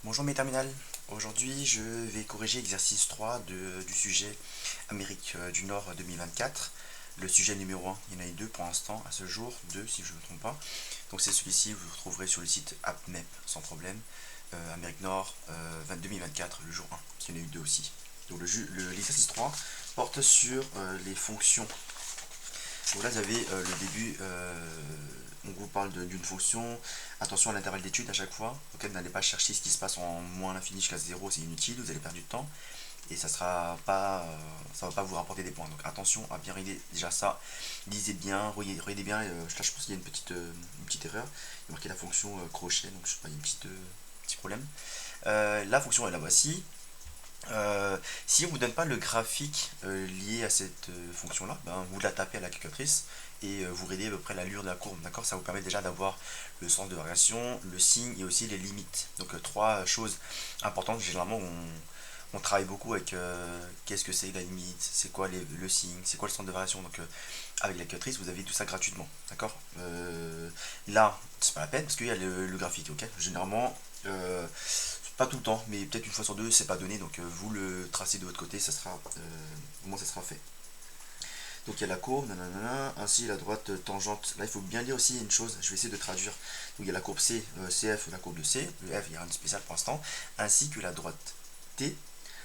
Bonjour mes terminales, aujourd'hui je vais corriger exercice 3 du sujet Amérique du Nord 2024. Le sujet numéro 1, il y en a eu deux pour l'instant, à ce jour, deux si je ne me trompe pas. Donc c'est celui-ci, vous le retrouverez sur le site AppMap sans problème. Amérique Nord 2024, le jour 1, parce qu'il y en a eu deux aussi. Donc l'exercice 3 porte sur les fonctions. Donc là vous avez le début, on vous parle d'une fonction. Attention à l'intervalle d'étude à chaque fois. Ok, n'allez pas chercher ce qui se passe en moins l'infini jusqu'à 0, c'est inutile, vous allez perdre du temps et ça va pas vous rapporter des points. Donc attention à bien regarder déjà ça. Lisez bien, regardez bien. Là, je pense qu'il y a une petite erreur. Il y a marqué la fonction crochet, donc je sais pas, il y a petit problème. La fonction est la voici. Si on ne vous donne pas le graphique lié à cette fonction-là, ben, vous la tapez à la calculatrice et vous regardez à peu près l'allure de la courbe. D'accord, ça vous permet déjà d'avoir le sens de variation, le signe et aussi les limites. Donc trois choses importantes. Généralement, on travaille beaucoup avec qu'est-ce que c'est la limite, c'est quoi le signe, c'est quoi le sens de variation. Donc avec la calculatrice, vous avez tout ça gratuitement. D'accord. Là, c'est pas la peine parce qu'il y a le graphique. Ok. Généralement. Pas tout le temps, mais peut-être une fois sur deux, c'est pas donné, donc vous le tracez de votre côté, ça sera, au moins ça sera fait. Donc il y a la courbe, nanana, ainsi la droite tangente. Là il faut bien lire aussi une chose, je vais essayer de traduire. Donc il y a la courbe C, CF, la courbe de C, le F il n'y a rien de spécial pour l'instant, ainsi que la droite T,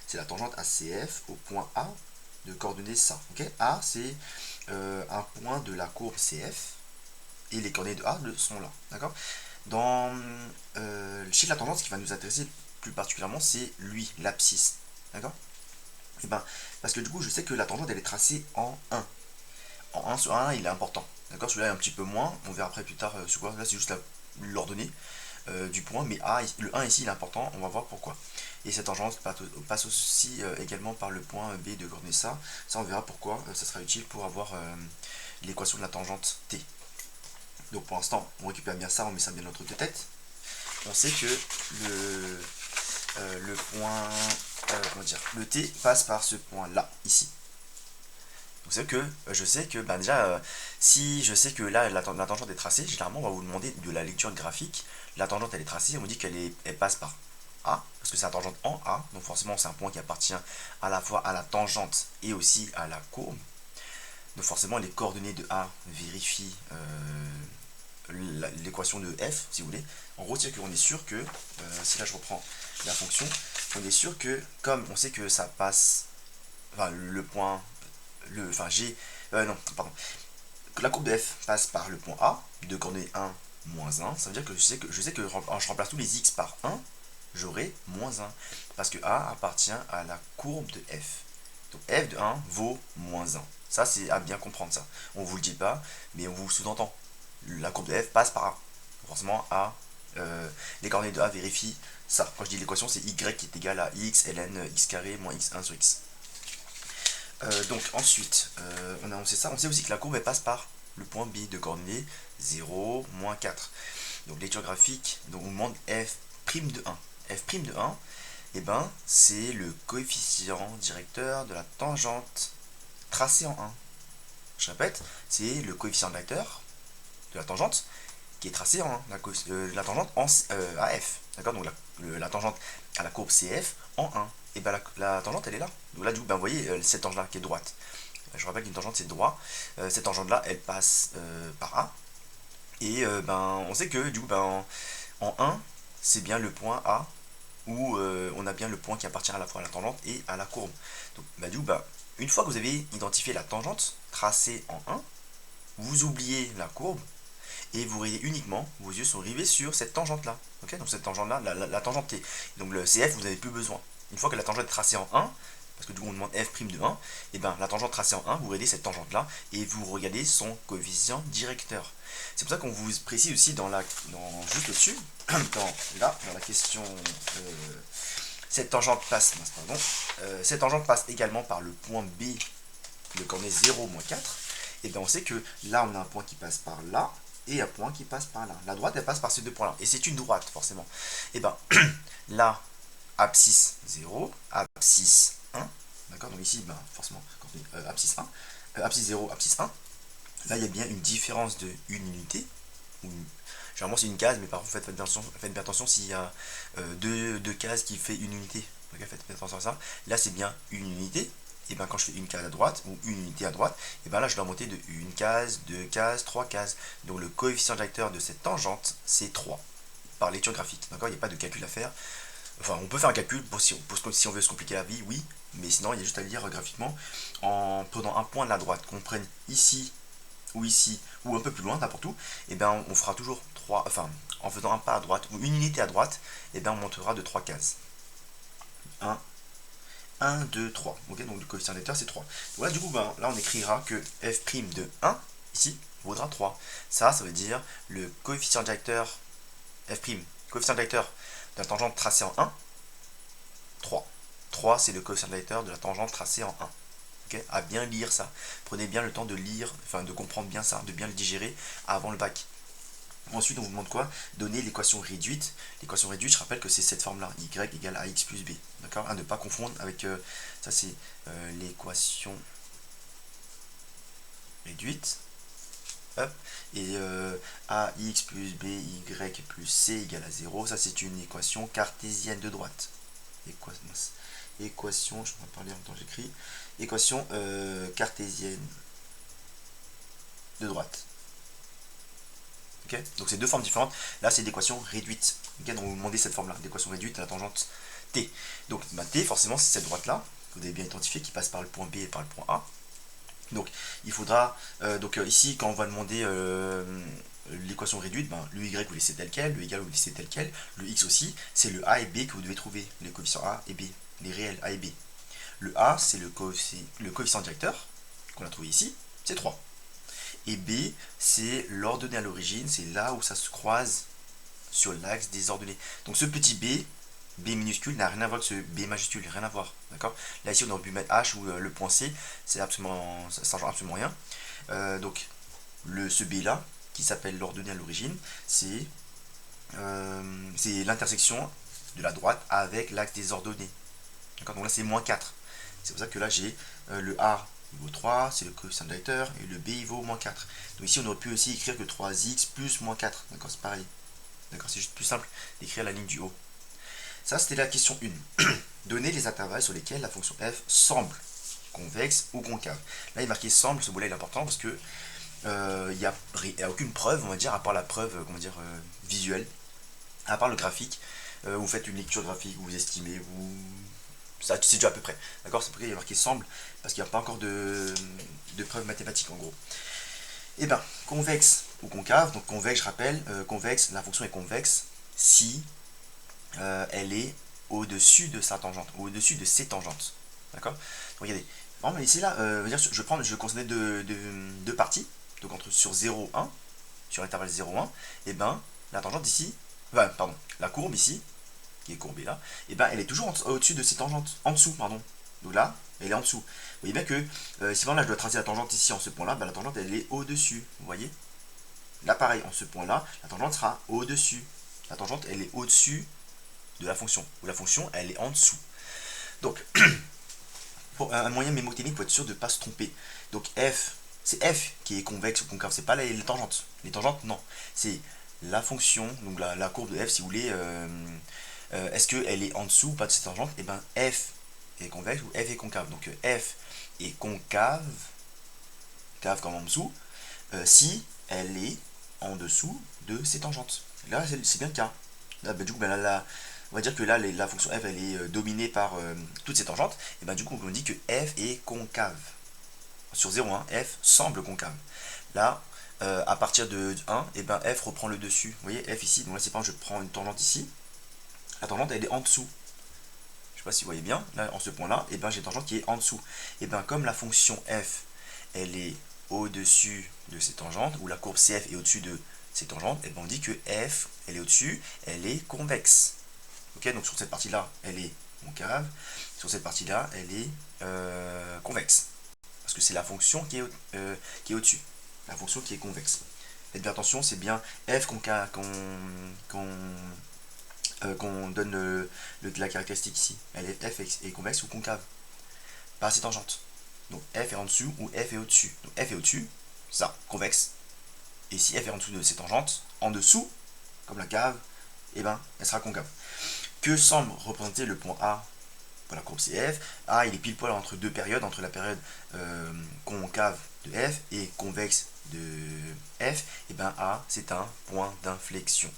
c'est la tangente à CF au point A de coordonnées ça. Ok, A c'est un point de la courbe CF, et les coordonnées de A sont là. D'accord. Dans chez la tangente, ce qui va nous intéresser plus particulièrement, c'est lui, l'abscisse. D'accord. Et ben, parce que du coup, je sais que la tangente, elle est tracée en 1. En 1 sur 1, il est important. D'accord. Celui-là est un petit peu moins. On verra après plus tard sur quoi. Là, c'est juste l'ordonnée du point. Mais A, le 1 ici, il est important. On va voir pourquoi. Et cette tangente passe aussi également par le point B de coordonnées ça. Ça, on verra pourquoi. Ça sera utile pour avoir l'équation de la tangente T. Donc pour l'instant, on récupère bien ça, on met ça bien dans notre tête. On sait que le point, comment dire, le T passe par ce point-là, ici. Donc c'est que je sais que ben déjà, si je sais que là la tangente est tracée, généralement on va vous demander de la lecture graphique. La tangente elle est tracée, on vous dit elle passe par A, parce que c'est la tangente en A, donc forcément c'est un point qui appartient à la fois à la tangente et aussi à la courbe. Donc forcément les coordonnées de A vérifient l'équation de f, si vous voulez. En gros, c'est qu'on est sûr que, si là je reprends la fonction, on est sûr que, comme on sait que ça passe, enfin le point, enfin G, non, pardon, que la courbe de f passe par le point A, de coordonnées 1, moins 1, ça veut dire que je sais que je remplace tous les x par 1, j'aurai moins 1, parce que A appartient à la courbe de f. Donc f de 1 vaut moins 1. Ça, c'est à bien comprendre ça. On vous le dit pas, mais on vous sous-entend. La courbe de f passe par A. Forcément, A, les coordonnées de A vérifient ça. Quand je dis l'équation, c'est y qui est égal à x ln x carré moins x1 sur x. Donc ensuite, on sait ça. On sait aussi que la courbe elle passe par le point B de coordonnées 0, moins 4. Donc lecture graphique, donc on demande f' de 1. F' de 1, et ben, c'est le coefficient directeur de la tangente tracée en 1. Je répète, c'est le coefficient directeur de la tangente qui est tracée en 1, la tangente à f. D'accord. Donc la tangente à la courbe CF en 1. Et ben la tangente elle est là. Donc là du coup, ben, vous voyez cette tangente là qui est droite. Je rappelle qu'une tangente c'est droit. Cette tangente là elle passe par A. Et ben on sait que du coup ben, en 1 c'est bien le point A où on a bien le point qui appartient à la fois à la tangente et à la courbe. Donc ben, du coup ben, une fois que vous avez identifié la tangente tracée en 1, vous oubliez la courbe et vous voyez uniquement, vos yeux sont rivés sur cette tangente là. Ok. Donc cette tangente là, la tangente T. Donc le CF, vous n'avez plus besoin. Une fois que la tangente est tracée en 1, parce que du coup on demande f' de 1, et bien la tangente tracée en 1, vous regardez cette tangente là et vous regardez son coefficient directeur. C'est pour ça qu'on vous précise aussi juste au-dessus, dans la question, cette tangente passe, cette tangente passe également par le point B de coordonnées 0, moins 4. Et bien on sait que là on a un point qui passe par là et un point qui passe par là. La droite elle passe par ces deux points là. Et c'est une droite forcément. Et ben là, abscisse 0, abscisse 1. D'accord. Donc ici, ben, forcément, abscisse 1. Abscisse 0, abscisse 1. Là il y a bien une différence de une unité. Généralement c'est une case, mais par contre faites bien attention s'il y a deux cases qui fait une unité. Donc faites bien attention à ça. Là c'est bien une unité. Et bien quand je fais une case à droite ou une unité à droite, et bien là je dois monter de une case, deux cases, trois cases. Donc le coefficient directeur de cette tangente c'est 3 par lecture graphique. D'accord, il n'y a pas de calcul à faire. Enfin, on peut faire un calcul si on veut se compliquer la vie, oui, mais sinon il y a juste à le lire graphiquement en prenant un point de la droite qu'on prenne ici ou un peu plus loin, n'importe où, et bien on fera toujours 3, enfin en faisant un pas à droite ou une unité à droite, et bien on montera de 3 cases. 1, 1, 2, 3. Ok, donc le coefficient directeur c'est 3. Donc là du coup ben, là on écrira que f' de 1 ici vaudra 3. Ça veut dire le coefficient directeur f', coefficient directeur de la tangente tracée en 1, 3. 3 c'est le coefficient directeur de la tangente tracée en 1. Okay, à bien lire ça. Prenez bien le temps de lire, enfin de comprendre bien ça, de bien le digérer avant le bac. Ensuite, on vous demande quoi? Donner l'équation réduite. L'équation réduite, je rappelle que c'est cette forme-là, y égale ax plus b. D'accord, à ne pas confondre avec, ça c'est l'équation réduite. Hop. Et ax plus b, y plus c égale à 0. Ça c'est une équation cartésienne de droite. Équation, je vais parler en même temps que j'écris. Équation cartésienne de droite. Okay, donc c'est deux formes différentes. Là c'est l'équation réduite. Okay, donc vous demandez cette forme là, l'équation réduite à la tangente t. Donc bah, t forcément c'est cette droite là, que vous avez bien identifié, qui passe par le point B et par le point A. Donc il faudra, ici quand on va demander l'équation réduite, ben, le y vous laissez tel quel, le égal vous laissez tel quel, le x aussi, c'est le a et b que vous devez trouver, les coefficients a et b, les réels a et b. Le a c'est le coefficient directeur, qu'on a trouvé ici, c'est 3. Et B, c'est l'ordonnée à l'origine, c'est là où ça se croise sur l'axe des ordonnées. Donc ce petit b, B minuscule, n'a rien à voir avec ce B majuscule, rien à voir. D'accord. Là ici on aurait pu mettre H ou le point C, c'est absolument, ça ne change absolument rien. Donc ce B là, qui s'appelle l'ordonnée à l'origine, c'est l'intersection de la droite avec l'axe des ordonnées. D'accord. Donc là c'est moins 4. C'est pour ça que là j'ai le A il vaut 3, c'est le coefficient directeur, et le B il vaut moins 4. Donc ici on aurait pu aussi écrire que 3x plus moins 4, d'accord, c'est pareil. D'accord, c'est juste plus simple d'écrire la ligne du haut. Ça c'était la question 1. Donner les intervalles sur lesquels la fonction f semble convexe ou concave. Là il est marqué semble, ce mot là il est important parce que il n'y a aucune preuve, on va dire, à part la preuve, visuelle, à part le graphique. Vous faites une lecture graphique, vous estimez, ça c'est déjà à peu près. D'accord, c'est pour ça qu'il y a marqué semble, parce qu'il n'y a pas encore de preuves mathématiques en gros. Et bien, convexe ou concave, donc convexe, je rappelle, convexe, la fonction est convexe si elle est au-dessus de sa tangente, ou au-dessus de ses tangentes. D'accord. Regardez, bon, ici là, je vais considérer deux parties, donc sur 0, 1, sur l'intervalle 0, 1, et ben la tangente ici, pardon, la courbe ici, qui est courbée là, et ben elle est toujours au-dessus de ses tangentes, en dessous, pardon. Donc là, elle est en dessous. Vous voyez bien que si là je dois tracer la tangente ici en ce point là, ben, la tangente elle est au-dessus, vous voyez. Là pareil, en ce point là, la tangente sera au-dessus. La tangente elle est au-dessus de la fonction, ou la fonction elle est en dessous. Donc, pour un moyen mémotechnique pour être sûr de ne pas se tromper. Donc f, c'est f qui est convexe ou concave, c'est pas les tangentes. Les tangentes, non. C'est la fonction, donc la courbe de f si vous voulez, est-ce qu'elle est en dessous ou pas de cette tangente? Et bien f est convexe ou f est concave. Donc f est concave, cave comme en dessous, si elle est en dessous de ses tangentes. Là c'est bien le cas. Là, du coup, on va dire que là la fonction f elle est dominée par toutes ces tangentes. Et bien du coup on dit que f est concave. Sur 0,1, f semble concave. Là, à partir de 1, et ben f reprend le dessus. Vous voyez, f ici, donc là c'est pas je prends une tangente ici. La tangente elle est en dessous. Je sais pas si vous voyez bien, là en ce point là, et ben j'ai une tangente qui est en dessous. Et ben comme la fonction f elle est au-dessus de ces tangentes, ou la courbe CF est au-dessus de ces tangentes, et ben on dit que f elle est au-dessus, elle est convexe. Ok, donc sur cette partie là elle est concave, sur cette partie là elle est convexe. Parce que c'est la fonction qui est au-dessus, la fonction qui est convexe. Faites bien attention, c'est bien f qu'on donne la caractéristique ici. Elle est f est convexe ou concave, pas ses tangentes. Donc f est en dessous ou f est au-dessus. Donc f est au-dessus, ça, convexe. Et si f est en dessous de ses tangentes, en dessous, comme la cave, et ben elle sera concave. Que semble représenter le point A pour la courbe CF? A, il est pile poil entre deux périodes, entre la période concave de F et convexe de F, et ben A, c'est un point d'inflexion.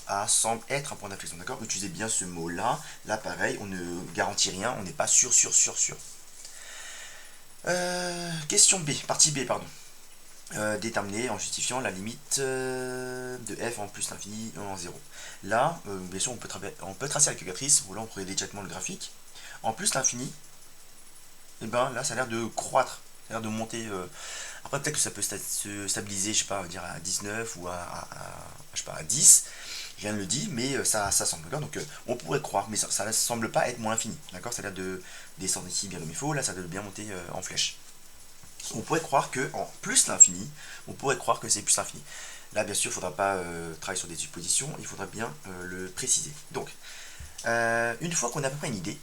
A semble être un point d'inflexion, d'accord? Utilisez bien ce mot-là. Là, pareil, on ne garantit rien, on n'est pas sûr. Question B, partie B, pardon. Déterminer en justifiant la limite de f en plus l'infini en 0. Là, bien sûr, on peut tracer la calculatrice, ou là on pourrait directement le graphique. En plus l'infini, et ben là ça a l'air de croître, ça a l'air de monter. Après peut-être que ça peut se stabiliser, je sais pas, dire à 19 ou je sais pas, à 10. Rien ne le dit, mais ça semble, d'accord? Donc on pourrait croire, mais ça ne semble pas être moins infini, d'accord? Ça a l'air de descendre ici bien comme il faut, là ça doit bien monter en flèche. On pourrait croire que en plus l'infini, on pourrait croire que c'est plus l'infini. Là, bien sûr, il ne faudra pas travailler sur des suppositions, il faudra bien le préciser. Donc, une fois qu'on a à peu près une idée,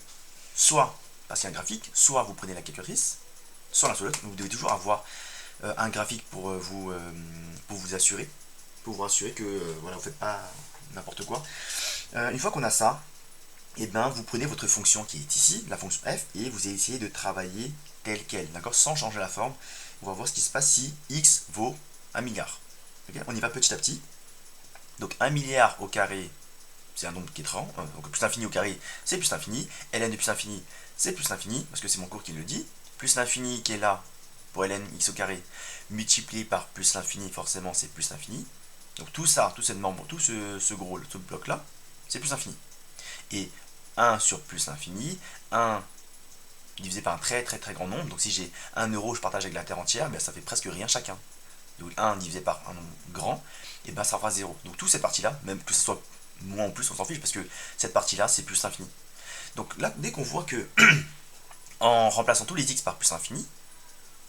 soit parce qu'il y a un graphique, soit vous prenez la calculatrice, soit l'un soit l'autre, vous devez toujours avoir un graphique pour vous assurer, que voilà, vous ne faites pas n'importe quoi. Une fois qu'on a ça, et ben vous prenez votre fonction qui est ici, la fonction f, et vous essayez de travailler telle quelle, d'accord, sans changer la forme. On va voir ce qui se passe si x vaut 1 milliard. Okay, on y va petit à petit. Donc 1 milliard au carré, c'est un nombre qui est rang, donc plus l'infini au carré, c'est plus l'infini. Ln de plus l'infini, c'est plus l'infini, parce que c'est mon cours qui le dit. Plus l'infini qui est là, pour ln x au carré, multiplié par plus l'infini, forcément c'est plus l'infini. Donc tout ça, tout cette membre, tout ce gros, ce bloc là, c'est plus l'infini. Et 1 sur plus l'infini, 1 divisé par un très grand nombre. Donc si j'ai 1 euro, je partage avec la terre entière, bien ça fait presque rien chacun. Donc 1 divisé par un nombre grand, et bien ça fera 0. Donc toute cette partie-là, même que ce soit moins ou plus, on s'en fiche, parce que cette partie-là, c'est plus l'infini. Donc là, dès qu'on voit que, en remplaçant tous les x par plus l'infini,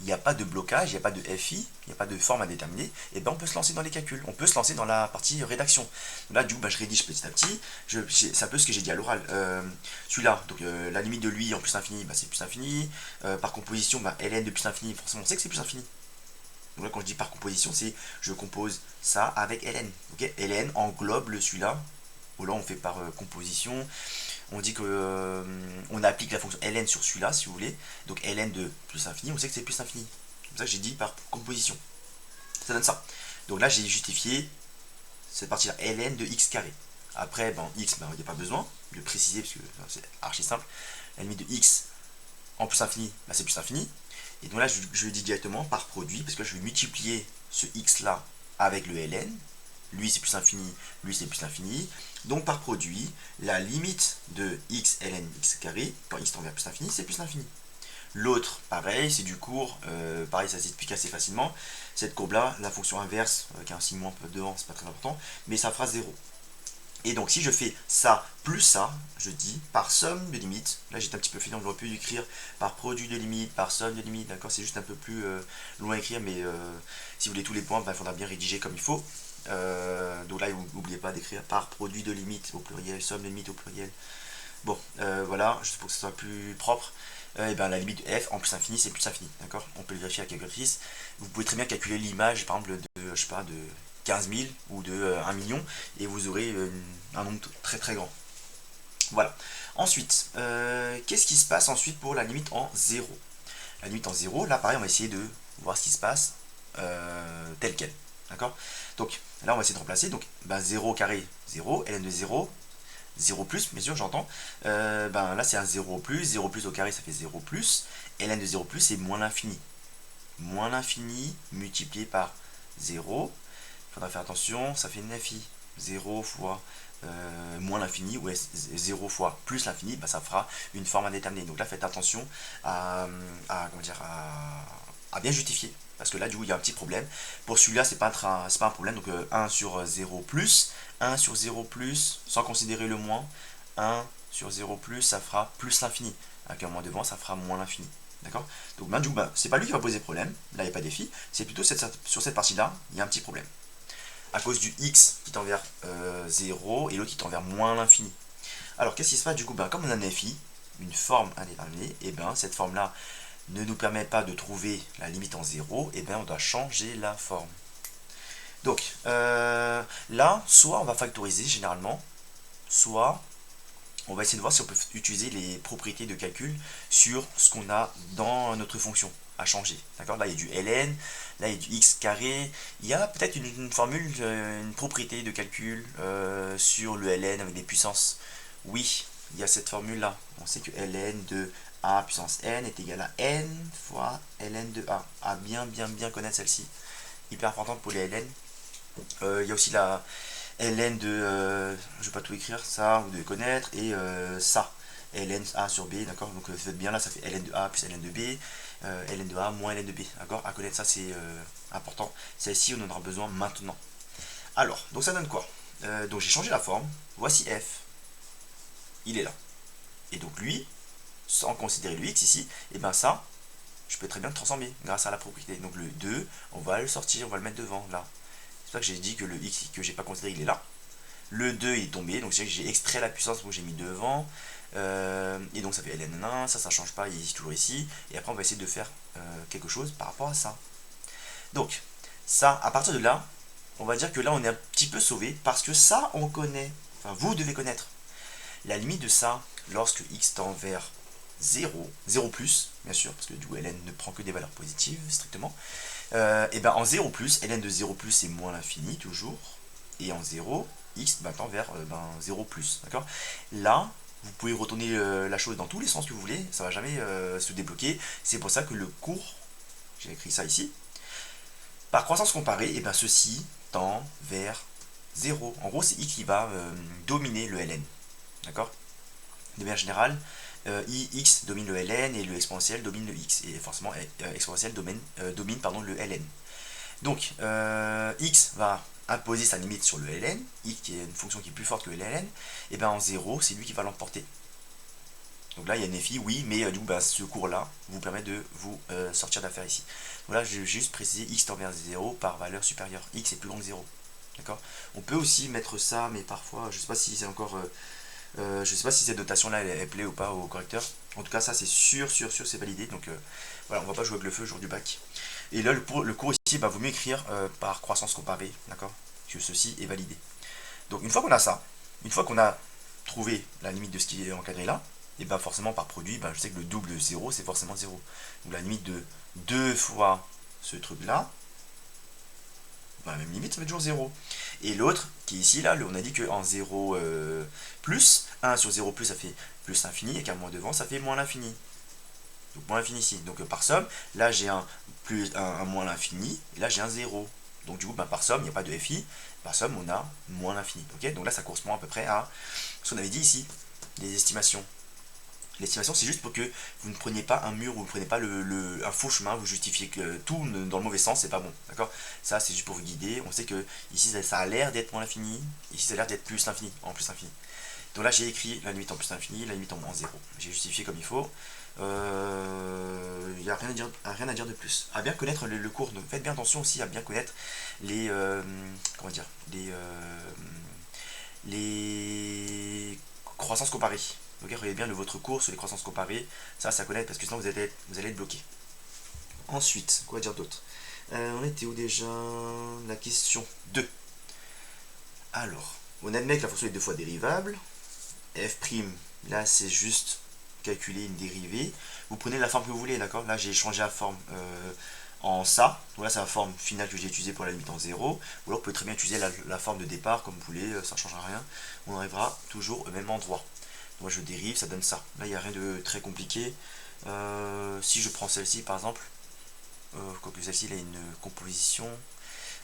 il n'y a pas de blocage, il n'y a pas de FI, il n'y a pas de forme à déterminer, et ben on peut se lancer dans les calculs, on peut se lancer dans la partie rédaction. Là, du coup, je rédige petit à petit, c'est un peu ce que j'ai dit à l'oral. Celui-là, donc la limite de lui en plus infini, c'est plus infini. Par composition, ln de plus infini, forcément on sait que c'est plus infini. Donc là, quand je dis par composition, c'est je compose ça avec ln. Okay, ln englobe celui-là. Là, on fait par composition. On dit que on applique la fonction ln sur celui-là, si vous voulez. Donc ln de plus infini, on sait que c'est plus infini. C'est pour ça que j'ai dit par composition. Ça donne ça. Donc là, j'ai justifié cette partie-là, ln de x carré. Après, x, il n'y a pas besoin de préciser, parce que c'est archi simple. La limite de x en plus infini, c'est plus infini. Et donc là, je le dis directement par produit, parce que je vais multiplier ce x-là avec le ln. Lui, c'est plus infini, lui, c'est plus infini. Donc, par produit, la limite de x ln x carré, quand x tend vers plus infini, c'est plus l'infini. L'autre, pareil, c'est du cours. Pareil, ça s'explique assez facilement. Cette courbe-là, la fonction inverse, avec un signe moins devant, c'est pas très important, mais ça fera 0. Et donc, si je fais ça plus ça, je dis par somme de limites. Là, j'étais un petit peu fainéant, j'aurais pu écrire par produit de limite, par somme de limite, d'accord? C'est juste un peu plus loin à écrire, mais si vous voulez tous les points, il faudra bien rédiger comme il faut. Donc là, n'oubliez pas d'écrire par produit de limite au pluriel, somme de limite au pluriel. Bon, voilà, juste pour que ce soit plus propre. Et ben, la limite de f en plus infini, c'est plus infini, d'accord? On peut le vérifier à la calculatrice. Vous pouvez très bien calculer l'image, par exemple, de, je sais pas, de 15 000 ou de 1 million, et vous aurez un nombre très grand. Voilà. Ensuite, qu'est-ce qui se passe ensuite pour la limite en 0? La limite en 0, là pareil, on va essayer de voir ce qui se passe tel quel. D'accord? Donc là, on va essayer de remplacer. Donc 0 carré, 0, ln de 0, 0 plus, bien sûr, j'entends. Là, c'est un 0 plus au carré, ça fait 0 plus. Ln de 0 plus, c'est moins l'infini. Moins l'infini multiplié par 0. Il faudra faire attention, ça fait 9i. 0 fois moins l'infini, ou 0 fois plus l'infini, ça fera une forme à déterminer. Donc là, faites attention à bien justifier. Parce que là, du coup, il y a un petit problème. Pour celui-là, c'est pas un problème. Donc 1 sur 0 plus, 1 sur 0 plus, sans considérer le moins, 1 sur 0 plus, ça fera plus l'infini. Avec un moins devant, ça fera moins l'infini. D'accord? Donc du coup, c'est pas lui qui va poser problème. Là, il n'y a pas de défi. C'est plutôt sur cette partie-là, il y a un petit problème. À cause du x qui tend vers 0 et l'autre qui tend vers moins l'infini. Alors, qu'est-ce qui se passe du coup? Comme on a un fi, une forme indéterminée, et cette forme-là ne nous permet pas de trouver la limite en 0, et on doit changer la forme. Donc, là, soit on va factoriser généralement, soit on va essayer de voir si on peut utiliser les propriétés de calcul sur ce qu'on a dans notre fonction à changer. D'accord? Là, il y a du ln, là, il y a du x carré. Il y a peut-être une formule, une propriété de calcul sur le ln avec des puissances. Oui, il y a cette formule-là. On sait que ln de a puissance n est égal à n fois ln de a. À bien connaître celle-ci. Hyper importante pour les ln. Il y a aussi la ln de, je vais pas tout écrire, ça vous devez connaître, et ça, ln a sur b, d'accord, donc faites bien là, ça fait ln de a plus ln de b, ln de a moins ln de b, d'accord, à connaître ça c'est important, celle-ci on en aura besoin maintenant. Alors, donc ça donne quoi? Donc j'ai changé la forme, voici f, il est là, et donc lui, sans considérer le x ici, et bien ça, je peux très bien le transformer grâce à la propriété, donc le 2, on va le sortir, on va le mettre devant, là. C'est pour ça que j'ai dit que le x que j'ai pas considéré, il est là. Le 2 il est tombé, donc j'ai extrait la puissance que j'ai mis devant. Et donc ça fait ln1, ça change pas, il est toujours ici. Et après on va essayer de faire quelque chose par rapport à ça. Donc, ça, à partir de là, on va dire que là on est un petit peu sauvé, parce que ça on connaît, enfin vous devez connaître. La limite de ça, lorsque x tend vers 0, 0 plus, bien sûr, parce que du coup ln ne prend que des valeurs positives strictement. Et ben en 0 plus, ln de 0 plus c'est moins l'infini toujours, et en 0, x tend vers 0 plus, d'accord. Là, vous pouvez retourner la chose dans tous les sens que vous voulez, ça va jamais se débloquer, c'est pour ça que le cours, j'ai écrit ça ici, par croissance comparée, et ben ceci tend vers 0. En gros, c'est x qui va dominer le ln, d'accord. De manière générale, x domine le ln et le exponentiel domine le x, et forcément exponentiel domine le ln. Donc x va imposer sa limite sur le ln, x qui est une fonction qui est plus forte que le ln, et bien en 0 c'est lui qui va l'emporter. Donc là il y a une FI, oui, mais du coup ce cours là vous permet de vous sortir d'affaire ici. Donc là je vais juste préciser x tend vers 0 par valeur supérieure, x est plus grand que 0. D'accord. On peut aussi mettre ça, mais parfois je sais pas si c'est encore je sais pas si cette notation là elle plaît ou pas au correcteur. En tout cas ça c'est sûr c'est validé. Donc voilà, on va pas jouer avec le feu le jour du bac. Et là le cours ici, vaut mieux écrire par croissance comparée, d'accord, que ceci est validé. Donc une fois qu'on a ça, une fois qu'on a trouvé la limite de ce qui est encadré là, et bien forcément par produit, je sais que le double de 0 c'est forcément 0. Donc la limite de 2 fois ce truc là, la même limite, ça fait toujours 0. Et l'autre, qui est ici, là, on a dit qu'en 0 plus, 1 sur 0 plus, ça fait plus l'infini, et qu'à moins devant, ça fait moins l'infini. Donc moins l'infini ici. Donc par somme, là j'ai un moins l'infini, et là j'ai un 0. Donc du coup, par somme, il n'y a pas de FI, par somme, on a moins l'infini. Okay, donc là, ça correspond à peu près à ce qu'on avait dit ici, les estimations. L'estimation, c'est juste pour que vous ne preniez pas un mur ou vous ne prenez pas un faux chemin, vous justifiez que tout dans le mauvais sens, c'est pas bon. D'accord. Ça, c'est juste pour vous guider. On sait que ici, ça a l'air d'être moins l'infini, ici, ça a l'air d'être plus l'infini, en plus l'infini. Donc là, j'ai écrit la limite en plus l'infini, la limite en moins 0. J'ai justifié comme il faut. Il n'y a rien à dire de plus. À bien connaître le cours, donc faites bien attention aussi à bien connaître les. Comment dire, les croissances comparées. Donc regardez bien votre cours sur les croissances comparées, ça à connaître parce que sinon vous allez être bloqué. Ensuite, quoi dire d'autre? On était où déjà? La question 2. Alors, on admet que la fonction est deux fois dérivable. F', là c'est juste calculer une dérivée. Vous prenez la forme que vous voulez, d'accord? Là j'ai changé la forme en ça. Donc là c'est la forme finale que j'ai utilisée pour la limite en 0. Ou alors vous pouvez très bien utiliser la forme de départ comme vous voulez, ça ne changera rien. On arrivera toujours au même endroit. Moi je dérive, ça donne ça. Là il n'y a rien de très compliqué. Si je prends celle-ci par exemple, quoique celle-ci elle a une composition.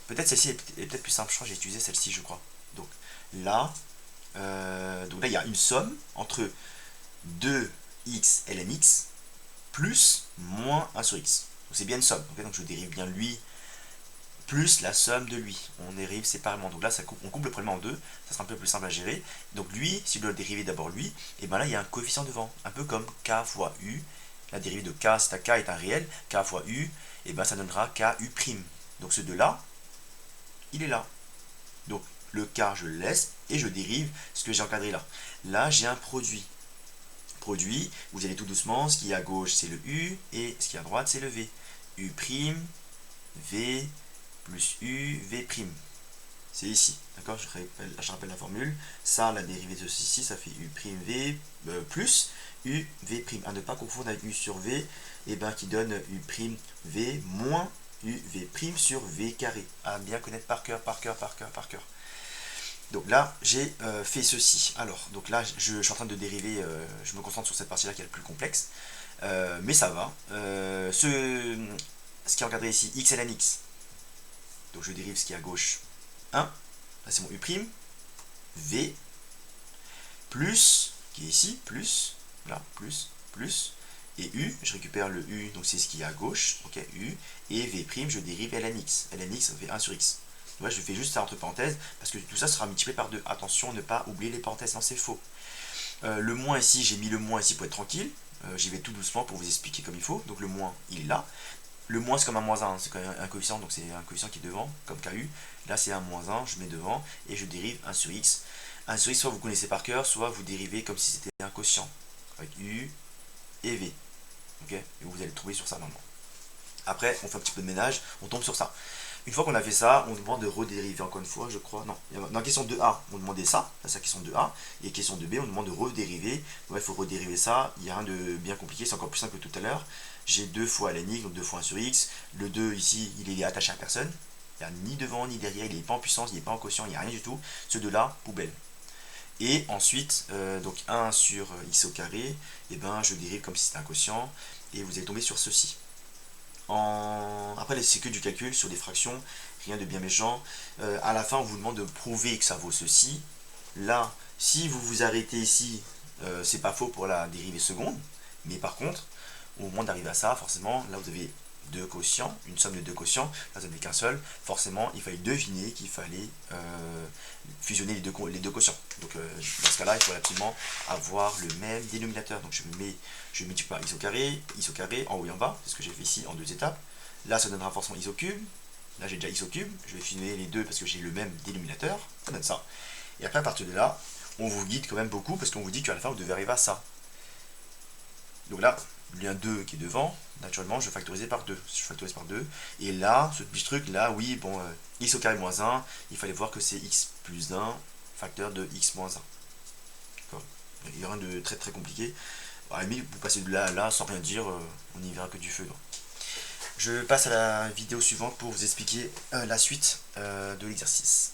Peut-être celle-ci est peut-être plus simple, je crois que j'ai utilisé celle-ci je crois. Donc là il y a une somme entre 2x lnx plus moins 1 sur x. Donc c'est bien une somme. Okay, donc je dérive bien lui plus la somme de lui. On dérive séparément. Donc là, on coupe le problème en deux. Ça sera un peu plus simple à gérer. Donc lui, si je dois le dériver d'abord lui, et bien là, il y a un coefficient devant. Un peu comme k fois u. La dérivée de k, si ta k est un réel, k fois u, et bien ça donnera ku'. Donc ce 2-là, il est là. Donc le k, je le laisse et je dérive ce que j'ai encadré là. Là, j'ai un produit. Produit, vous allez tout doucement. Ce qui est à gauche, c'est le u, et ce qui est à droite, c'est le v. U', v, plus u, v'. c'est ici, d'accord? Je rappelle la formule. Ça, la dérivée de ceci, ça fait u'v plus uv', à ne pas confondre avec u sur v, et ben qui donne u'v moins uv' sur v carré. À bien connaître par cœur, par cœur, par cœur, par cœur. Donc là, j'ai fait ceci. Alors, donc là, je suis en train de dériver, je me concentre sur cette partie-là qui est le plus complexe. Mais ça va. Ce qui est encadré ici, x ln x. Donc je dérive ce qui est à gauche. 1. Là, c'est mon u'. V. Plus, qui est ici, plus. Là, plus, plus. Et u, je récupère le u, donc c'est ce qui est à gauche. Ok, u. Et v', je dérive ln x. Ln x, ça fait 1 sur x. Ouais, je fais juste ça entre parenthèses, parce que tout ça sera multiplié par 2. Attention, ne pas oublier les parenthèses, non c'est faux. Le moins ici, j'ai mis le moins ici pour être tranquille. J'y vais tout doucement pour vous expliquer comme il faut. Donc le moins, il est là. Le moins, c'est comme un moins 1, c'est quand même un coefficient, donc c'est un coefficient qui est devant, comme KU. Là, c'est un moins 1, je mets devant, et je dérive 1 sur x. 1 sur x, soit vous connaissez par cœur, soit vous dérivez comme si c'était un quotient, avec U et V. Ok, et vous allez le trouver sur ça maintenant. Après, on fait un petit peu de ménage, on tombe sur ça. Une fois qu'on a fait ça, on demande de redériver encore une fois, je crois. Non, dans la question 2a, on demandait ça, c'est la question 2a. Et question 2b, on demande de redériver. Donc il faut redériver ça, il n'y a rien de bien compliqué, c'est encore plus simple que tout à l'heure. J'ai 2 fois ln x, donc 2 fois 1 sur x. Le 2 ici, il est attaché à personne. Il n'y a ni devant ni derrière, il n'est pas en puissance, il n'est pas en quotient, il n'y a rien du tout. Ce 2-là, poubelle. Et ensuite, donc 1 sur x au carré, et ben je dérive comme si c'était un quotient, et vous allez tomber sur ceci. Après, c'est que du calcul sur des fractions, rien de bien méchant. À la fin, on vous demande de prouver que ça vaut ceci. Là, si vous vous arrêtez ici, c'est pas faux pour la dérivée seconde. Mais par contre, au moment d'arriver à ça, forcément, là vous avez deux quotients, une somme de deux quotients, là vous n'avez qu'un seul. Forcément, il fallait deviner qu'il fallait fusionner les deux quotients. Donc dans ce cas-là, il faut absolument avoir le même dénominateur. Donc je multiplie par x au carré, en haut et en bas, c'est ce que j'ai fait ici en 2 étapes. Là, ça donnera forcément x au cube. Là, j'ai déjà x au cube. Je vais fusionner les deux parce que j'ai le même dénominateur. Ça donne ça. Et après, à partir de là, on vous guide quand même beaucoup parce qu'on vous dit qu'à la fin, vous devez arriver à ça. Donc là, il y a un 2 qui est devant. Naturellement, je vais factoriser par 2. Je factorise par 2. Et là, ce petit truc, là, oui, bon, x au carré moins 1, il fallait voir que c'est x plus 1, facteur de x moins 1. D'accord. Il n'y a rien de très très compliqué. À la limite, vous passez de là à là sans rien dire, on n'y verra que du feu. Donc. Je passe à la vidéo suivante pour vous expliquer la suite de l'exercice.